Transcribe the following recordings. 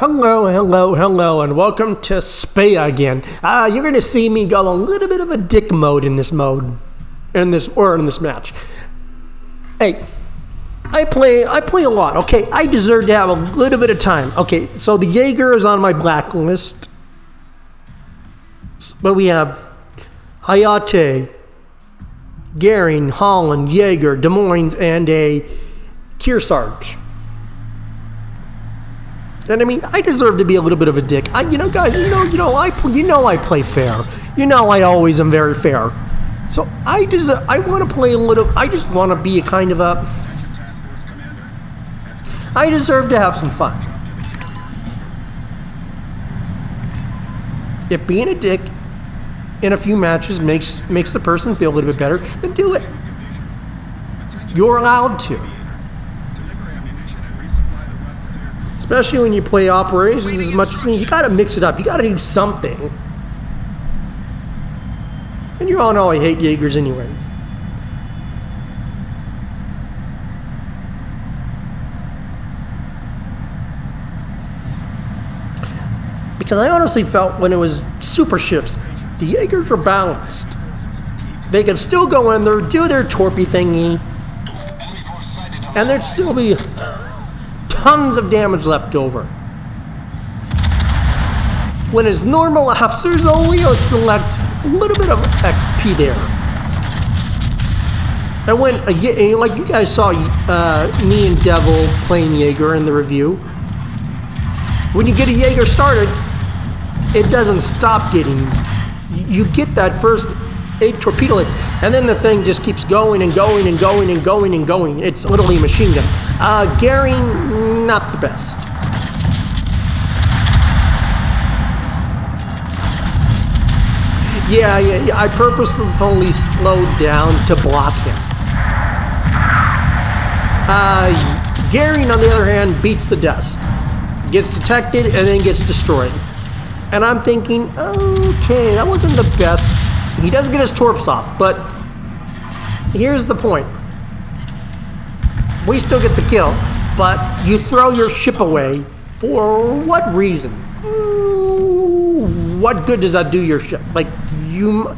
Hello, hello, hello, and welcome to Svea again. You're gonna see me go a little bit of a dick mode in this match. Hey, I play a lot. Okay, I deserve to have a little bit of time. Okay, so the Jager is on my blacklist, but we have Hayate, Garing, Holland, Jager, Des Moines, and a Kearsarge. And I mean, I deserve to be a little bit of a dick. Guys, I play fair. You know, I always am very fair. So I want to play a little. I just want to be a kind of a. I deserve to have some fun. If being a dick in a few matches makes the person feel a little bit better, then do it. You're allowed to. Especially when you play operations as much as me, you gotta mix it up. You gotta do something. And you all know I hate Jaegers anyway. Because I honestly felt when it was super ships, the Jaegers were balanced. They could still go in there, do their torpy thingy, and there'd still be tons of damage left over. When it's normal laps, there's only a select little bit of XP there. And when, like you guys saw me and Devil playing Jager in the review, when you get a Jager started, it doesn't stop getting. You get that first 8 torpedo hits, and then the thing just keeps going and going and going and going and going. It's literally a machine gun. Garing, not the best. Yeah, I purposefully slowed down to block him. Garing, on the other hand, beats the dust. Gets detected and then gets destroyed. And I'm thinking, okay, that wasn't the best. He does get his torps off, but here's the point. We still get the kill, but you throw your ship away for what reason? What good does that do your ship? Like, you...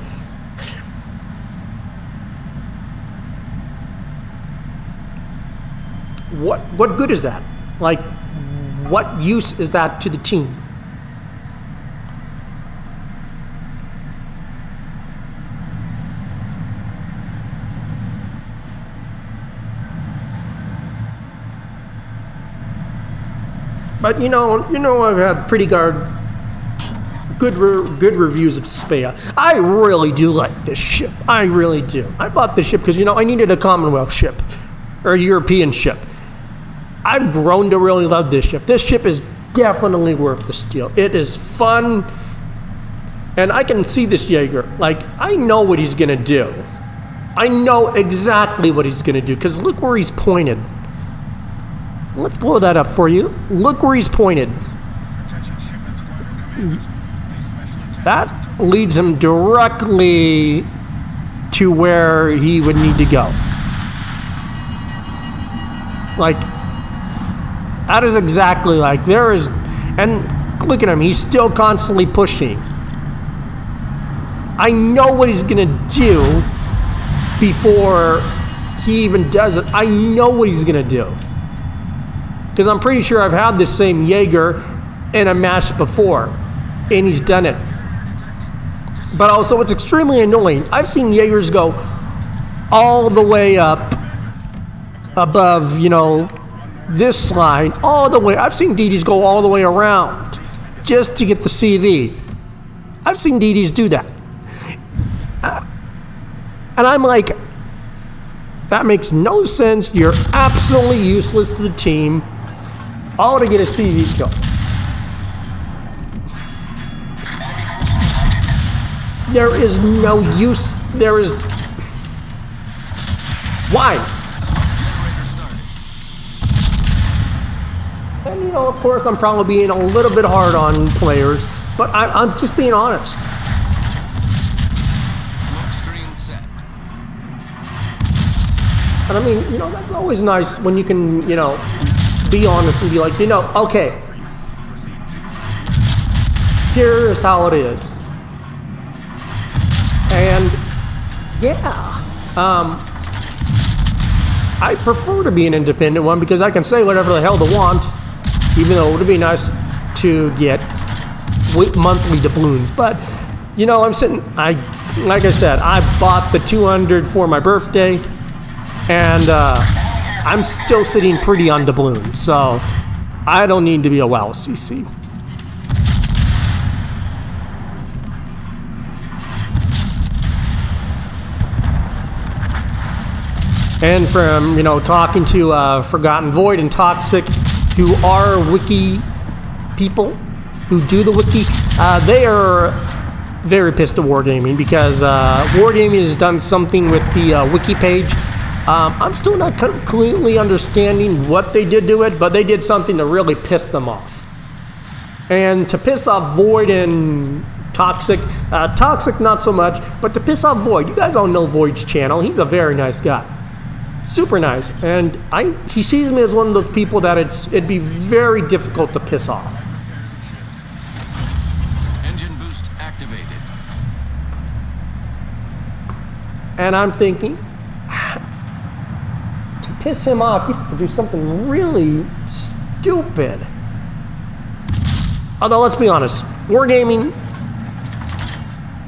What good is that? Like, what use is that to the team? But you know, I've had pretty good reviews of Svea. I really do like this ship. I really do. I bought this ship because I needed a Commonwealth ship or a European ship. I've grown to really love this ship. This ship is definitely worth the steal. It is fun, and I can see this Jager. Like, I know what he's gonna do. I know exactly what he's gonna do because look where he's pointed. Let's blow that up for you. Look where he's pointed. That leads him directly to where he would need to go. Like, that is exactly like there is, and look at him, he's still constantly pushing. I know what he's gonna do before he even does it. I know what he's gonna do. Because I'm pretty sure I've had this same Jager in a match before, and he's done it. But also, it's extremely annoying. I've seen Jaegers go all the way up above, this line, all the way. I've seen DDs go all the way around just to get the CV. I've seen DDs do that. And I'm like, that makes no sense. You're absolutely useless to the team. All to get a CV kill. There is no use. There is... Why? And of course, I'm probably being a little bit hard on players, but I'm just being honest. And I mean, that's always nice when you can, be honest and be like, okay, here's how it is. And yeah, I prefer to be an independent one because I can say whatever the hell they want, even though it would be nice to get monthly doubloons. But you know, like I said, I bought the 200 for my birthday, and I'm still sitting pretty on doubloons, so I don't need to be a WoW CC. And from, you know, talking to Forgotten Void and Toxic, who are wiki people, who do the wiki, they are very pissed at Wargaming because Wargaming has done something with the wiki page. I'm still not completely understanding what they did to it, but they did something to really piss them off. And to piss off Void and Toxic, Toxic not so much, but to piss off Void, you guys all know Void's channel. He's a very nice guy. Super nice. And he sees me as one of those people that it'd be very difficult to piss off. Engine boost activated. And I'm thinking, to piss him off, you have to do something really stupid. Although, let's be honest, Wargaming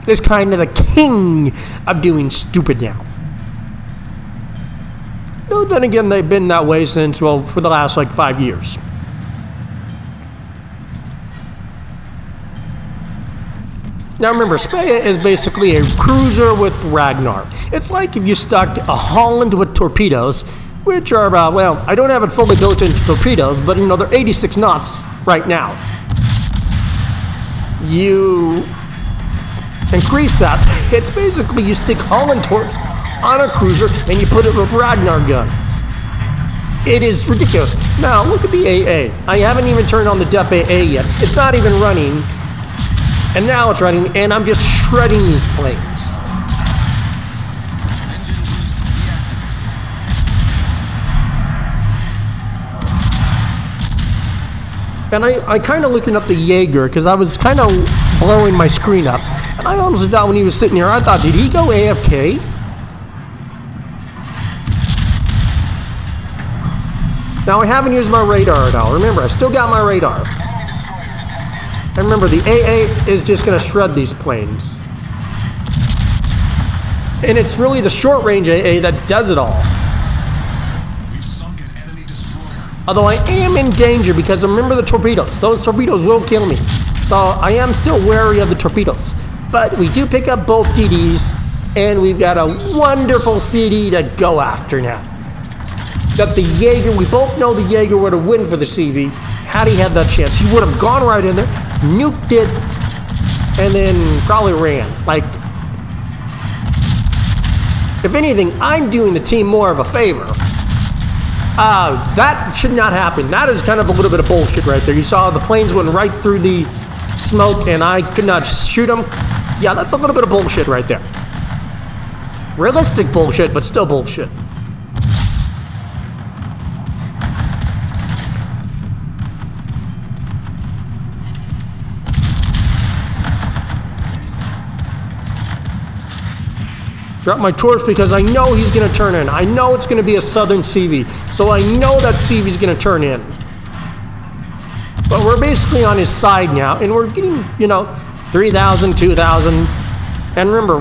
is kind of the king of doing stupid now. Though then again, they've been that way since, well, for the last like 5 years. Now remember, Svea is basically a cruiser with Ragnar. It's like if you stuck a Holland with torpedoes, which are about, well, I don't have it fully built into torpedoes, but you know, they're 86 knots right now. You increase that, it's basically you stick Holland torps on a cruiser and you put it with Ragnar guns. It is ridiculous. Now look at the AA. I haven't even turned on the Def AA yet. It's not even running. And now it's running, and I'm just shredding these planes. And I kind of looking up the Jager because I was kind of blowing my screen up. And I honestly thought when he was sitting here, I thought, did he go AFK? Now I haven't used my radar at all. Remember, I still got my radar. And remember, the AA is just going to shred these planes. And it's really the short-range AA that does it all. We've sunk an enemy destroyer. Although I am in danger because remember the torpedoes. Those torpedoes will kill me. So I am still wary of the torpedoes. But we do pick up both DDs, and we've got a wonderful CD to go after now. Got the Jager. We both know the Jager would have win for the CV had he had that chance. He would have gone right in there, nuked it, and then probably ran. Like, if anything, I'm doing the team more of a favor. That should not happen. That is kind of a little bit of bullshit right there. You saw the planes went right through the smoke and I could not shoot them. Yeah, that's a little bit of bullshit right there. Realistic bullshit, but still bullshit. Drop my torch because I know he's going to turn in. I know it's going to be a southern CV. So I know that CV's going to turn in. But we're basically on his side now. And we're getting, you know, 3,000, 2,000. And remember,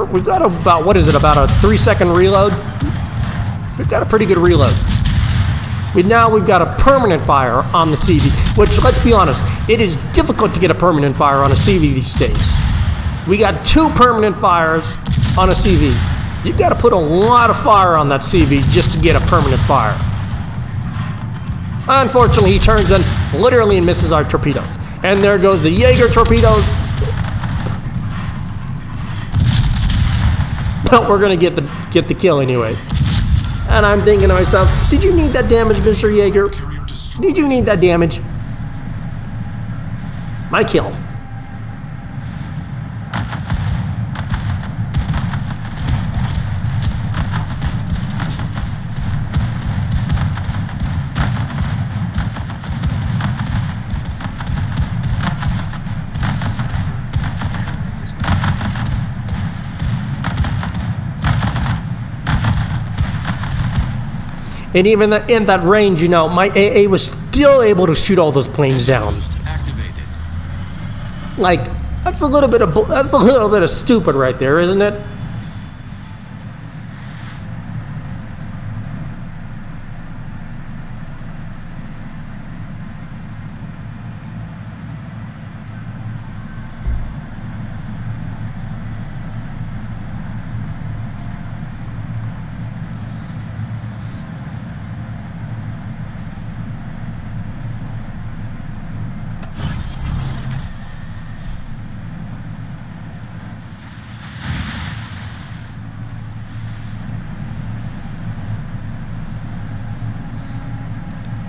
we've got about, what is it, about a 3-second reload? We've got a pretty good reload. Now we've got a permanent fire on the CV. Which, let's be honest, it is difficult to get a permanent fire on a CV these days. We got 2 permanent fires on a CV. You've got to put a lot of fire on that CV just to get a permanent fire. Unfortunately, he turns in literally and misses our torpedoes. And there goes the Jager torpedoes. But we're gonna get the kill anyway. And I'm thinking to myself, did you need that damage, Mr. Jager? Did you need that damage? My kill. And even in that range, you know, my AA was still able to shoot all those planes down. Activated. Like, that's a little bit of stupid right there, isn't it?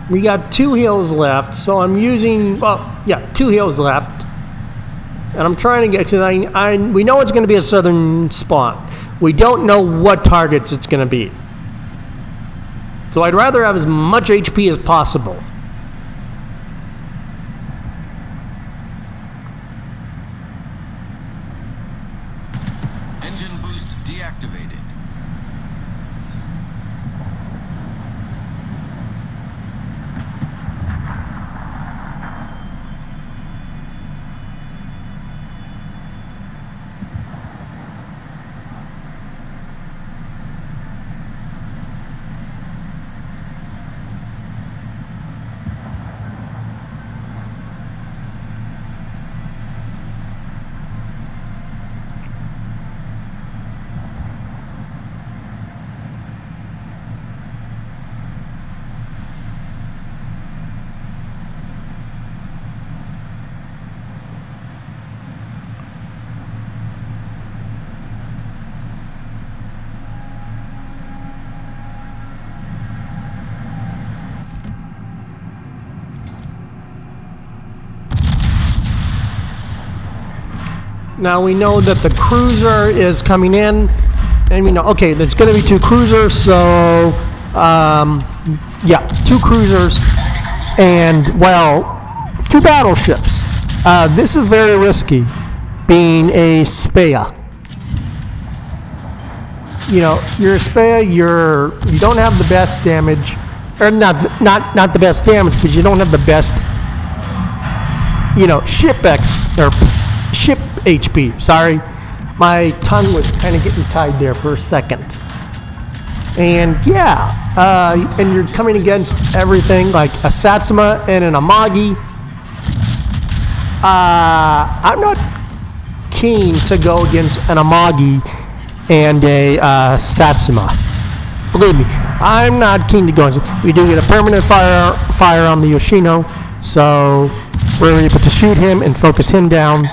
We got 2 heals left, so I'm using, well, yeah, 2 heals left. And I'm trying to get, because we know it's going to be a southern spawn. We don't know what targets it's going to be. So I'd rather have as much HP as possible. Engine boost deactivated. Now we know that the cruiser is coming in, and we know, okay, there's going to be 2 cruisers, so, yeah, 2 cruisers, and, well, 2 battleships. This is very risky, being a Svea. You know, you're a Svea, you don't have the best damage, or not the best damage, but you don't have the best, you know, ship HP, sorry. My tongue was kind of getting tied there for a second. And yeah, and you're coming against everything like a Satsuma and an Amagi. I'm not keen to go against an Amagi and a Satsuma. Believe me, I'm not keen to go against it. We do get a permanent fire on the Yoshino, so we're able to shoot him and focus him down.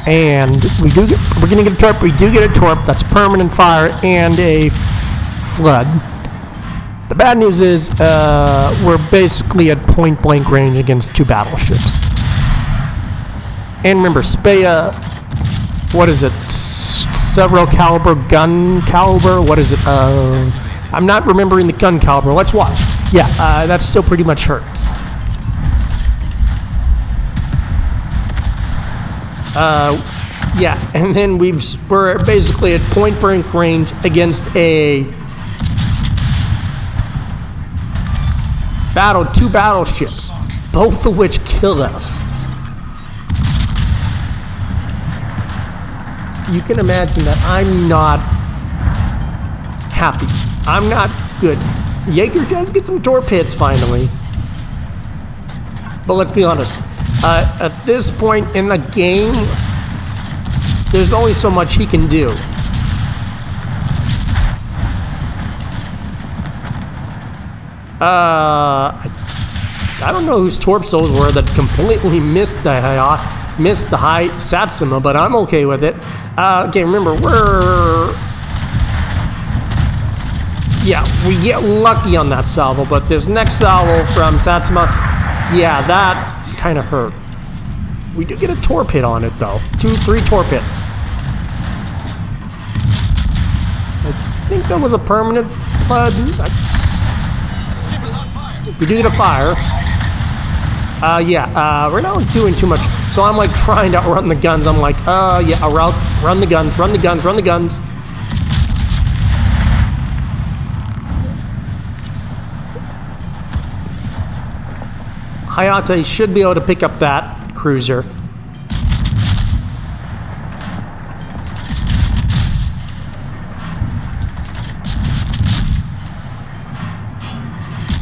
And we're gonna get a torp. We do get a torp. That's permanent fire and a flood. The bad news is we're basically at point blank range against 2 battleships. And remember, Svea, what is it? Several caliber gun caliber. What is it? I'm not remembering the gun caliber. Let's watch. Yeah, that still pretty much hurts. Yeah, and then we're basically at point blank range against a 2 battleships, both of which kill us. You can imagine that I'm not happy. I'm not good. Jager does get some torpedoes finally. But let's be honest. At this point in the game, there's only so much he can do. I don't know whose torpedoes were that completely missed the high Satsuma, but I'm okay with it. Okay, remember, we get lucky on that salvo, but this next salvo from Satsuma, yeah, that kind of hurt. We do get a torpedo on it though. 3 torpedoes. I think that was a permanent flood. We do get a fire. We're not doing too much. So I'm like trying to outrun the guns. I'm like, run the guns, run the guns, run the guns. Hayate should be able to pick up that cruiser.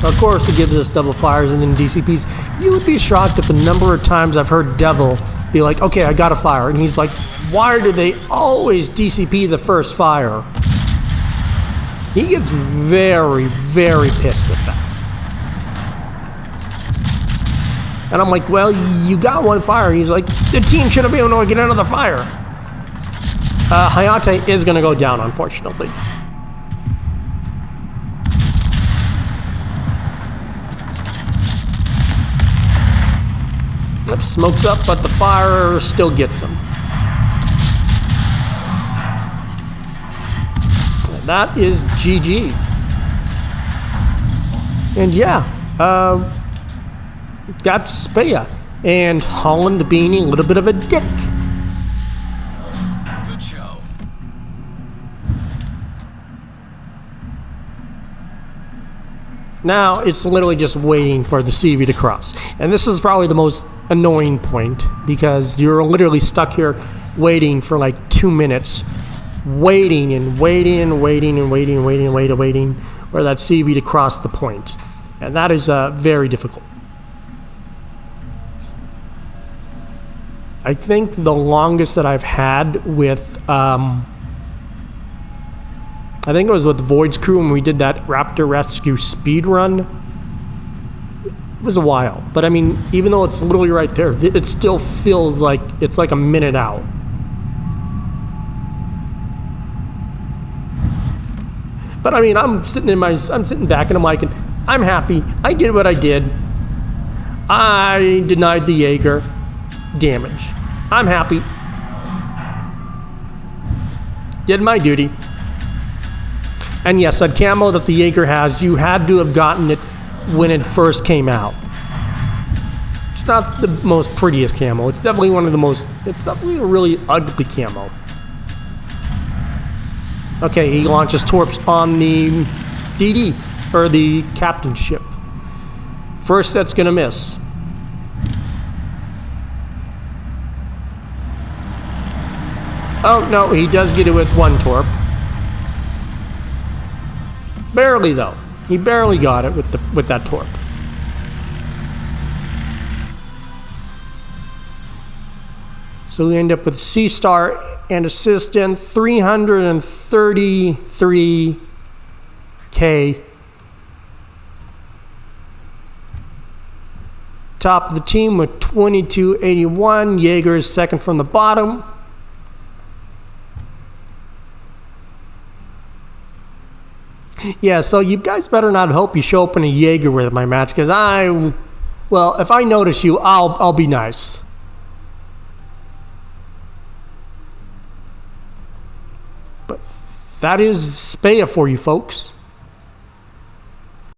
Of course, it gives us double fires and then DCPs. You would be shocked at the number of times I've heard Devil be like, okay, I got a fire. And he's like, why do they always DCP the first fire? He gets very, very pissed at that. And I'm like, well, you got one fire. And he's like, the team shouldn't be able to get another fire. Hayate is going to go down, unfortunately. Yep, smoke's up, but the fire still gets him. And that is GG. And yeah, that's Svea. And Holland being a little bit of a dick. Good show. Now it's literally just waiting for the CV to cross. And this is probably the most annoying point because you're literally stuck here waiting for like 2 minutes. Waiting and waiting and waiting and waiting and waiting and waiting for that CV to cross the point. And that is very difficult. I think the longest that I've had with, I think it was with the Void's crew when we did that Raptor Rescue speed run. It was a while, but I mean, even though it's literally right there, it still feels like it's like a minute out. But I mean, I'm sitting back and I'm like, I'm happy. I did what I did. I denied the Jager damage. I'm happy. Did my duty. And yes, that camo that the Jager has, you had to have gotten it when it first came out. It's not the most prettiest camo. It's definitely one of the most, it's definitely a really ugly camo. Okay, he launches torps on the DD, or the captain ship. First set's gonna miss. Oh, no, he does get it with one torp. Barely, though. He barely got it with that torp. So we end up with C-Star and Assistant, 333K. Top of the team with 2281. Jager is second from the bottom. Yeah, so you guys better not hope you show up in a Jager with my match, because well, if I notice you, I'll be nice. But that is Svea for you folks.